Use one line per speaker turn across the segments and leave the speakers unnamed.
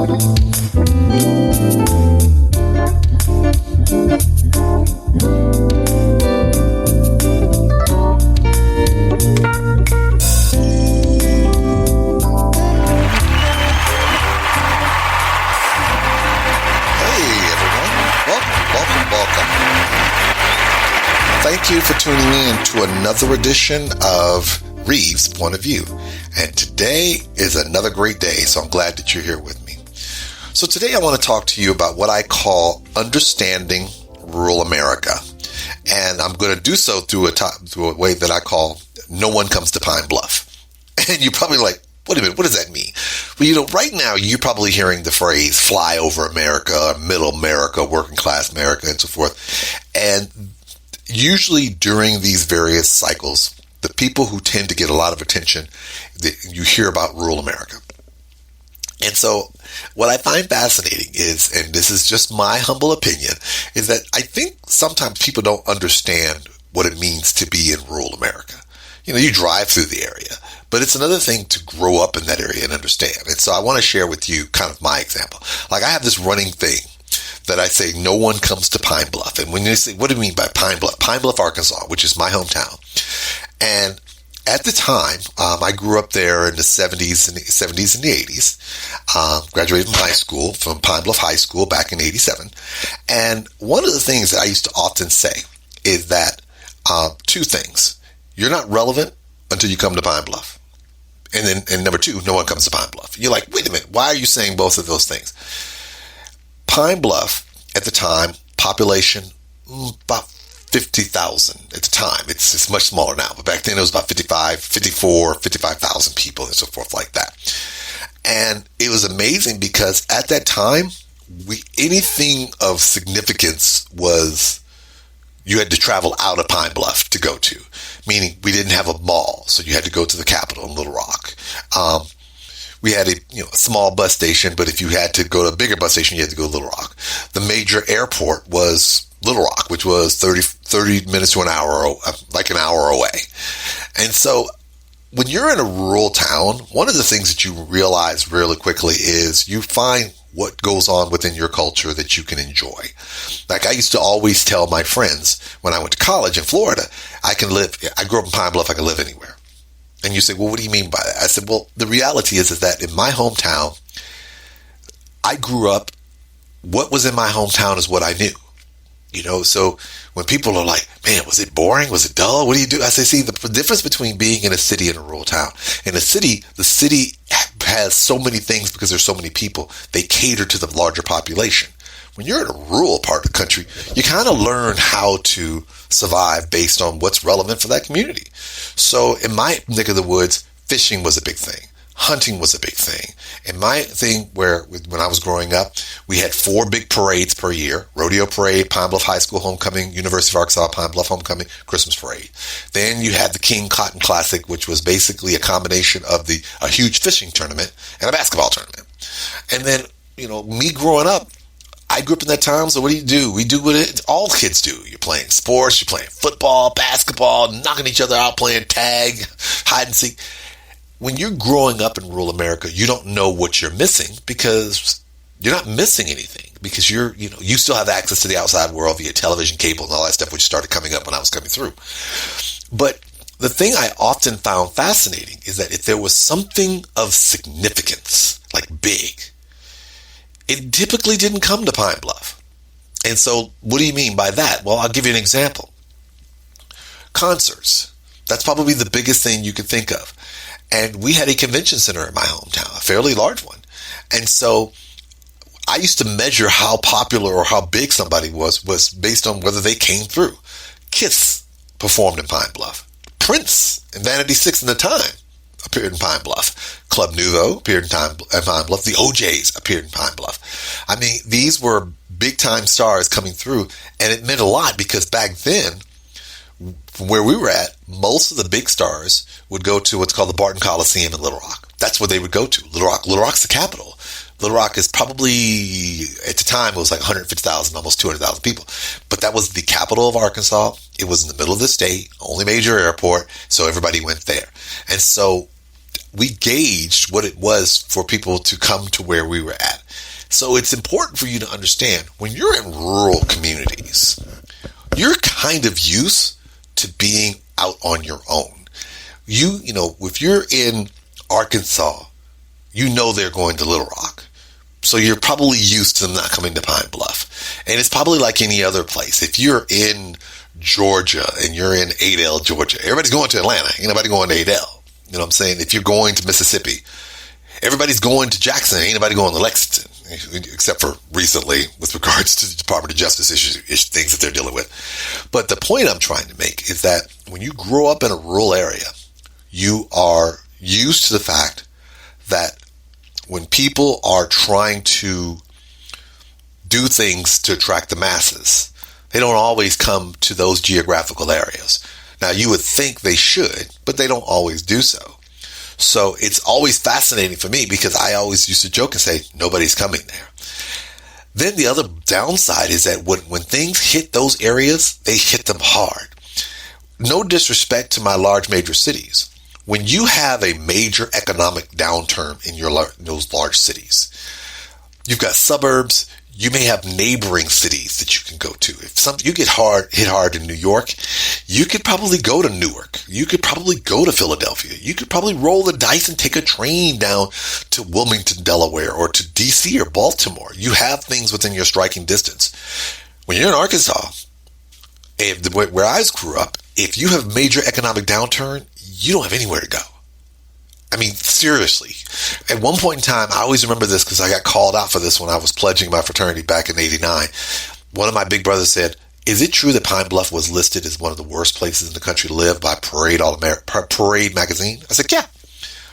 Thank you for tuning in to another edition of Reeves' Point of View. And today is another great day, so I'm glad that you're here with me. So today I want to talk to you about what I call understanding rural America. And I'm going to do so through a way that I call No One Comes to Pine Bluff. And you're probably like, wait a minute, what does that mean? Well, right now you're probably hearing the phrase flyover America, middle America, working class America, and so forth. And usually during these various cycles, the people who tend to get a lot of attention, you hear about rural America. And so what I find fascinating is, and this is just my humble opinion, is that I think sometimes people don't understand what it means to be in rural America. You drive through the area, but it's another thing to grow up in that area and understand. And so I want to share with you kind of my example. Like I have this running thing that I say, no one comes to Pine Bluff. And when you say, what do you mean by Pine Bluff? Pine Bluff, Arkansas, which is my hometown. And at the time, I grew up there in the 70s and the 80s. Graduated from high school, from Pine Bluff High School back in 87. And one of the things that I used to often say is that two things. You're not relevant until you come to Pine Bluff. And number two, no one comes to Pine Bluff. You're like, wait a minute, why are you saying both of those things? Pine Bluff, at the time, population, about 50,000 at the time. It's much smaller now, but back then it was about 55,000 people and so forth like that. And it was amazing because at that time, anything of significance was, you had to travel out of Pine Bluff to go to, meaning we didn't have a mall, so you had to go to the Capitol in Little Rock. We had a small bus station, but if you had to go to a bigger bus station, you had to go to Little Rock. The major airport was Little Rock, which was 30 minutes to an hour, like an hour away. And so when you're in a rural town, one of the things that you realize really quickly is you find what goes on within your culture that you can enjoy. Like I used to always tell my friends when I went to college in Florida, I grew up in Pine Bluff, I can live anywhere. And you say, well, what do you mean by that? I said, well, the reality is that in my hometown, I grew up, what was in my hometown is what I knew. So when people are like, man, was it boring? Was it dull? What do you do? I say, see, the difference between being in a city and a rural town. In a city, the city has so many things because there's so many people. They cater to the larger population. When you're in a rural part of the country, you kind of learn how to survive based on what's relevant for that community. So in my neck of the woods, fishing was a big thing. Hunting was a big thing. And my thing when I was growing up, we had 4 big parades per year. Rodeo Parade, Pine Bluff High School Homecoming, University of Arkansas, Pine Bluff Homecoming, Christmas Parade. Then you had the King Cotton Classic, which was basically a combination of a huge fishing tournament and a basketball tournament. And then, me growing up, I grew up in that time, so what do? We do what all kids do. You're playing sports, you're playing football, basketball, knocking each other out, playing tag, hide and seek. When you're growing up in rural America, you don't know what you're missing because you're not missing anything because you still have access to the outside world via television, cable, and all that stuff, which started coming up when I was coming through. But the thing I often found fascinating is that if there was something of significance, like big, it typically didn't come to Pine Bluff. And so what do you mean by that? Well, I'll give you an example. Concerts. That's probably the biggest thing you could think of. And we had a convention center in my hometown, a fairly large one. And so I used to measure how popular or how big somebody was based on whether they came through. Kiss performed in Pine Bluff. Prince and Vanity Six in the time appeared in Pine Bluff. Club Nouveau appeared in Pine Bluff. The OJs appeared in Pine Bluff. I mean, these were big-time stars coming through, and it meant a lot because back then, from where we were at, most of the big stars would go to what's called the Barton Coliseum in Little Rock. That's where they would go to. Little Rock's the capital. Little Rock is probably, at the time, it was like 150,000, almost 200,000 people. But that was the capital of Arkansas. It was in the middle of the state, only major airport, so everybody went there. And so we gauged what it was for people to come to where we were at. So it's important for you to understand when you're in rural communities, you're kind of used to being out on your own. If you're in Arkansas, they're going to Little Rock. So you're probably used to them not coming to Pine Bluff. And it's probably like any other place. If you're in Georgia and you're in Adel, Georgia, everybody's going to Atlanta. Ain't nobody going to Adel. You know what I'm saying? If you're going to Mississippi, everybody's going to Jackson. Ain't nobody going to Lexington, except for recently with regards to the Department of Justice issues, things that they're dealing with. But the point I'm trying to make is that when you grow up in a rural area, you are used to the fact that when people are trying to do things to attract the masses, they don't always come to those geographical areas. Now, you would think they should, but they don't always do so. So it's always fascinating for me because I always used to joke and say, nobody's coming there. Then the other downside is that when things hit those areas, they hit them hard. No disrespect to my large major cities. When you have a major economic downturn in those large cities, you've got suburbs, you may have neighboring cities that you can go to. If you get hit hard in New York, you could probably go to Newark. You could probably go to Philadelphia. You could probably roll the dice and take a train down to Wilmington, Delaware, or to DC or Baltimore. You have things within your striking distance. When you're in Arkansas, where I grew up, if you have major economic downturn, you don't have anywhere to go. I mean, seriously. At one point in time, I always remember this because I got called out for this when I was pledging my fraternity back in '89. One of my big brothers said, is it true that Pine Bluff was listed as one of the worst places in the country to live by Parade magazine? I said, yeah,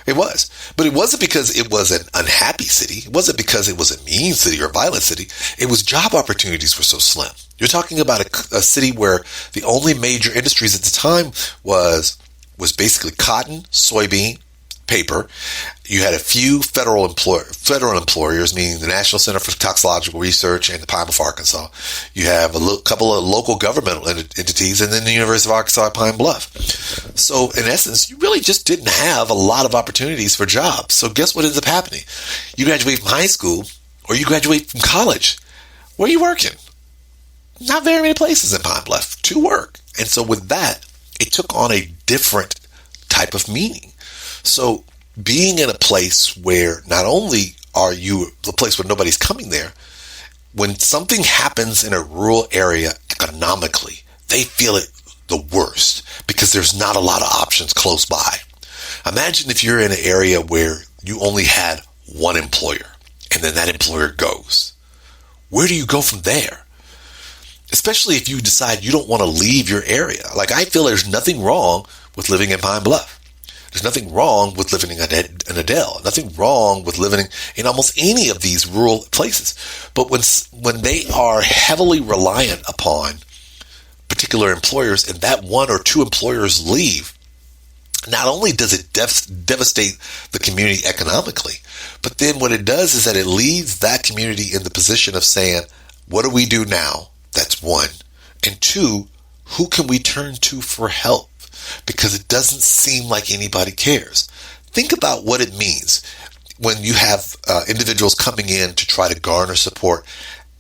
it was. But it wasn't because it was an unhappy city. It wasn't because it was a mean city or a violent city. It was job opportunities were so slim. You're talking about a city where the only major industries at the time was basically cotton, soybean, paper. You had a few federal employers, meaning the National Center for Toxicological Research and the Pine Bluff, Arkansas. You have a couple of local governmental entities, and then the University of Arkansas at Pine Bluff. So in essence, you really just didn't have a lot of opportunities for jobs. So guess what ends up happening? You graduate from high school or you graduate from college. Where are you working? Not very many places in Pine Bluff to work. And so with that, it took on a different type of meaning. So being in a place where not only are you the place where nobody's coming there, when something happens in a rural area economically, they feel it the worst because there's not a lot of options close by. Imagine if you're in an area where you only had one employer and then that employer goes. Where do you go from there? Especially if you decide you don't want to leave your area. Like, I feel there's nothing wrong with living in Pine Bluff. There's nothing wrong with living in Adel. Nothing wrong with living in almost any of these rural places. But when they are heavily reliant upon particular employers and that one or two employers leave, not only does it devastate the community economically, but then what it does is that it leaves that community in the position of saying, what do we do now? That's one. And two, who can we turn to for help? Because it doesn't seem like anybody cares. Think about what it means when you have individuals coming in to try to garner support.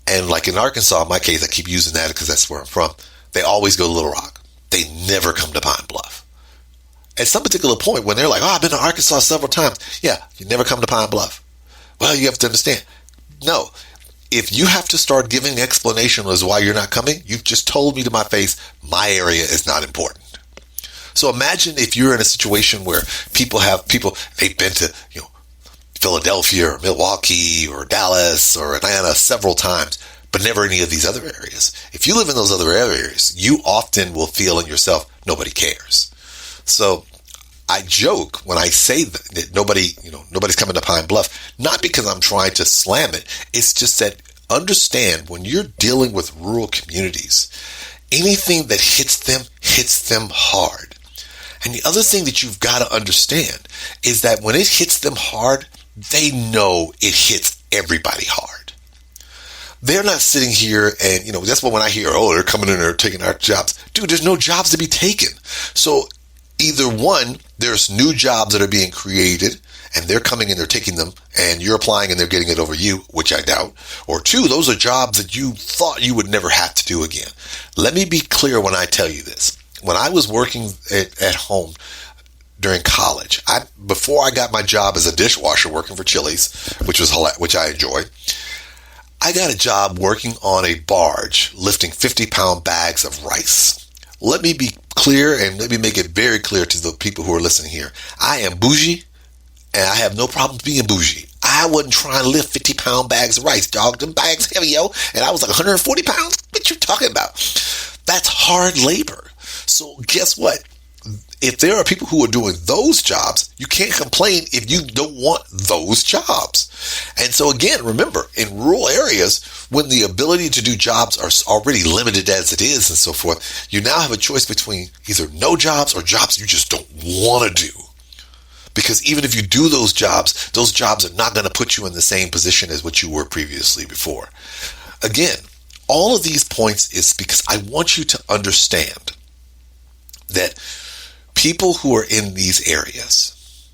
And like in Arkansas, in my case, I keep using that because that's where I'm from. They always go to Little Rock. They never come to Pine Bluff. At some particular point when they're like, oh, I've been to Arkansas several times. Yeah, you never come to Pine Bluff. Well, you have to understand. No. If you have to start giving an explanation as why you're not coming, you've just told me to my face, my area is not important. So imagine if you're in a situation where they've been to, Philadelphia or Milwaukee or Dallas or Atlanta several times, but never any of these other areas. If you live in those other areas, you often will feel in yourself, nobody cares. So I joke when I say that nobody's coming to Pine Bluff, not because I'm trying to slam it. It's just that understand when you're dealing with rural communities, anything that hits them hard. And the other thing that you've got to understand is that when it hits them hard, they know it hits everybody hard. They're not sitting here and, that's when I hear, oh, they're coming in and they're taking our jobs. Dude, there's no jobs to be taken. So Either one, there's new jobs that are being created and they're coming and they're taking them and you're applying and they're getting it over you, which I doubt. Or two, those are jobs that you thought you would never have to do again. Let me be clear when I tell you this. When I was working at home during college, before I got my job as a dishwasher working for Chili's, which I enjoyed, I got a job working on a barge lifting 50-pound bags of rice. Let me be clear and let me make it very clear to the people who are listening here. I am bougie and I have no problems being bougie. I wasn't trying to lift 50-pound bags of rice, dog. Them bags heavy, yo. And I was like 140 pounds. What you talking about? That's hard labor. So guess what? If there are people who are doing those jobs, you can't complain if you don't want those jobs. And so again, remember, in rural areas, when the ability to do jobs are already limited as it is and so forth, you now have a choice between either no jobs or jobs you just don't want to do. Because even if you do those jobs are not going to put you in the same position as what you were previously before. Again, all of these points is because I want you to understand that people who are in these areas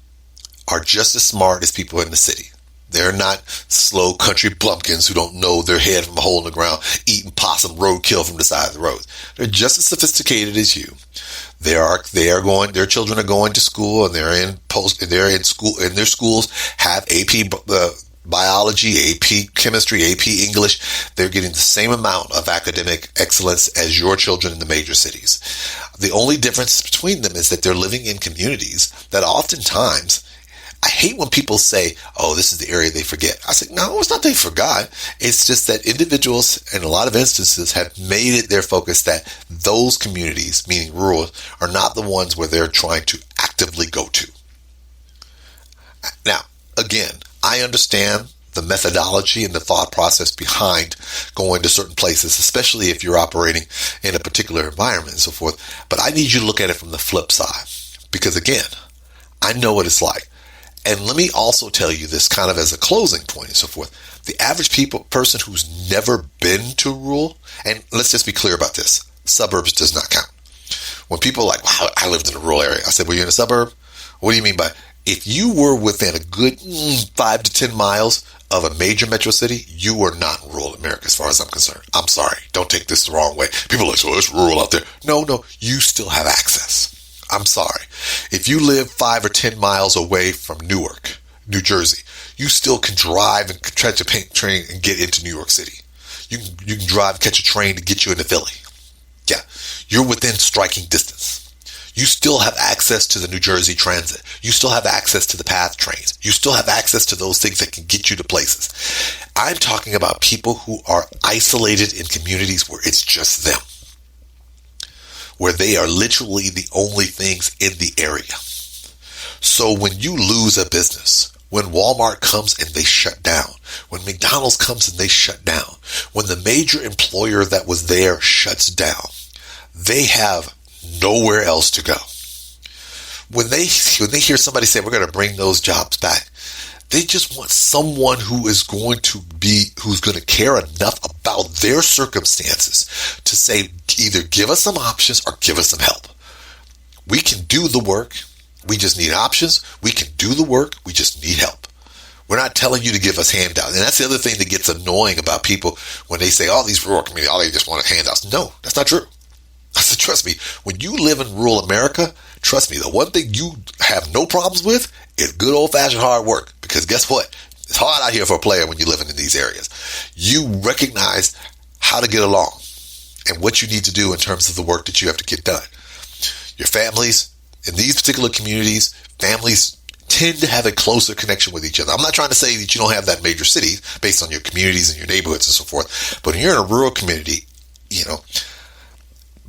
are just as smart as people in the city. They're not slow country bumpkins who don't know their head from a hole in the ground, eating possum roadkill from the side of the road. They're just as sophisticated as you. Their children are going to school and they're in school, and their schools have AP biology, AP chemistry, AP English. They're getting the same amount of academic excellence as your children in the major cities. The only difference between them is that they're living in communities that oftentimes, I hate when people say, oh, this is the area they forget. I say, no, it's not they forgot. It's just that individuals, in a lot of instances, have made it their focus that those communities, meaning rural, are not the ones where they're trying to actively go to. Now, again, I understand the methodology and the thought process behind going to certain places, especially if you're operating in a particular environment and so forth. But I need you to look at it from the flip side, because again, I know what it's like. And let me also tell you this kind of as a closing point and so forth. The average person who's never been to rural, and let's just be clear about this, suburbs does not count. When people are like, wow, I lived in a rural area. I said, well, you're in a suburb? What do you mean by, if you were within a good 5 to 10 miles of a major metro city, you are not in rural America as far as I'm concerned. I'm sorry. Don't take this the wrong way. People are like, oh, it's rural out there. No, you still have access. I'm sorry. If you live 5 or 10 miles away from Newark, New Jersey, you still can drive and catch a train and get into New York City. You can drive and catch a train to get you into Philly. Yeah, you're within striking distance. You still have access to the New Jersey Transit. You still have access to the PATH trains. You still have access to those things that can get you to places. I'm talking about people who are isolated in communities where it's just them, where they are literally the only things in the area. So when you lose a business, when Walmart comes and they shut down, when McDonald's comes and they shut down, when the major employer that was there shuts down, they have nowhere else to go. When they hear somebody say, we're going to bring those jobs back, they just want someone who's going to care enough about their circumstances to say, either give us some options or give us some help. We can do the work. We just need options. We can do the work. We just need help. We're not telling you to give us handouts. And that's the other thing that gets annoying about people when they say, these rural communities, all they just want handouts. No, that's not true. I said, trust me, when you live in rural America, trust me, the one thing you have no problems with is good old-fashioned hard work. Because guess what? It's hard out here for a player when you're living in these areas. You recognize how to get along and what you need to do in terms of the work that you have to get done. Your families, in these particular communities, families tend to have a closer connection with each other. I'm not trying to say that you don't have that in major cities based on your communities and your neighborhoods and so forth. But when you're in a rural community,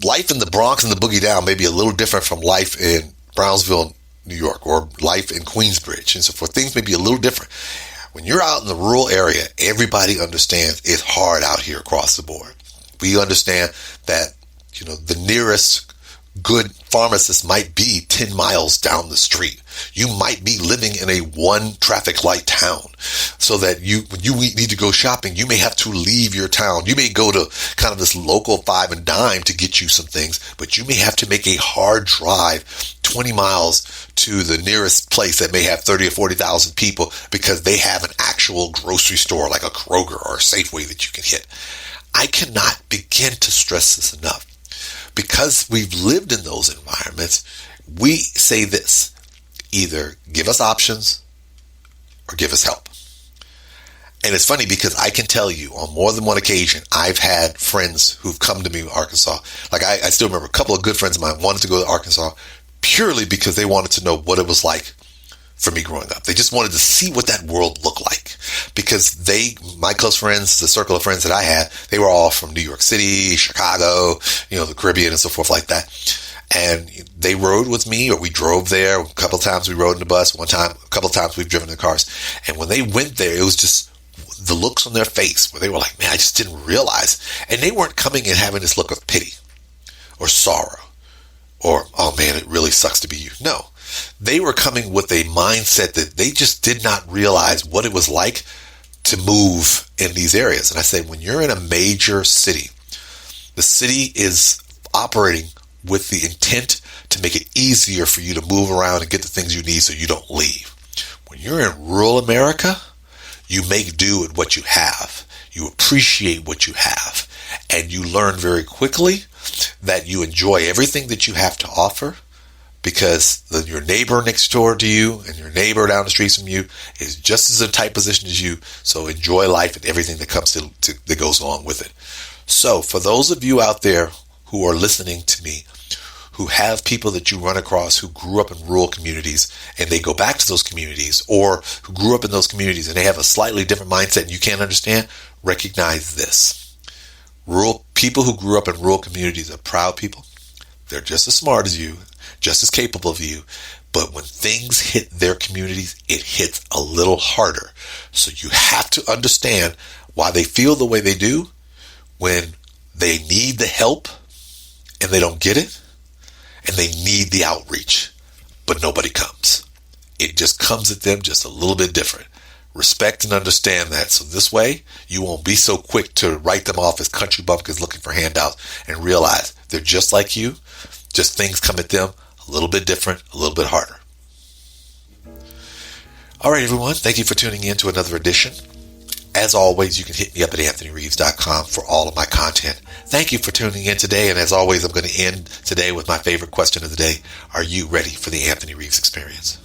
life in the Bronx and the Boogie Down may be a little different from life in Brownsville, New York, or life in Queensbridge and so forth. Things may be a little different. When you're out in the rural area, everybody understands it's hard out here across the board. We understand that, the nearest good pharmacist might be 10 miles down the street. You might be living in a one traffic light town. so that when you need to go shopping, you may have to leave your town. You may go to kind of this local five and dime to get you some things, but you may have to make a hard drive 20 miles to the nearest place that may have 30 or 40,000 people because they have an actual grocery store like a Kroger or a Safeway that you can hit. I cannot begin to stress this enough. Because we've lived in those environments, we say this: either give us options or give us help. And it's funny because I can tell you on more than one occasion, I've had friends who've come to me in Arkansas. Like I still remember a couple of good friends of mine wanted to go to Arkansas purely because they wanted to know what it was like for me growing up. They just wanted to see what that world looked like, because my close friends, the circle of friends that I had, they were all from New York City, Chicago, the Caribbean and so forth like that. And they rode with me, or we drove there. A couple of times we rode in the bus. A couple of times we've driven in the cars. And when they went there, it was just the looks on their face where they were like, man, I just didn't realize. And they weren't coming and having this look of pity or sorrow or, oh man, it really sucks to be you. No. They were coming with a mindset that they just did not realize what it was like to move in these areas. And I say, when you're in a major city, the city is operating with the intent to make it easier for you to move around and get the things you need so you don't leave. When you're in rural America, you make do with what you have. You appreciate what you have. And you learn very quickly that you enjoy everything that you have to offer, because your neighbor next door to you and your neighbor down the street from you is just as in a tight position as you. So enjoy life and everything that comes that goes along with it. So for those of you out there who are listening to me, who have people that you run across who grew up in rural communities and they go back to those communities, or who grew up in those communities and they have a slightly different mindset and you can't understand, recognize this. Rural people who grew up in rural communities are proud people. They're just as smart as you, just as capable of you, but when things hit their communities, it hits a little harder. So you have to understand why they feel the way they do when they need the help and they don't get it, and they need the outreach, but nobody comes. It just comes at them just a little bit different. Respect and understand that. So this way, you won't be so quick to write them off as country bumpkins looking for handouts, and realize they're just like you. Just things come at them a little bit different, a little bit harder. All right, everyone. Thank you for tuning in to another edition. As always, you can hit me up at anthonyreeves.com for all of my content. Thank you for tuning in today. And as always, I'm going to end today with my favorite question of the day. Are you ready for the Anthony Reeves experience?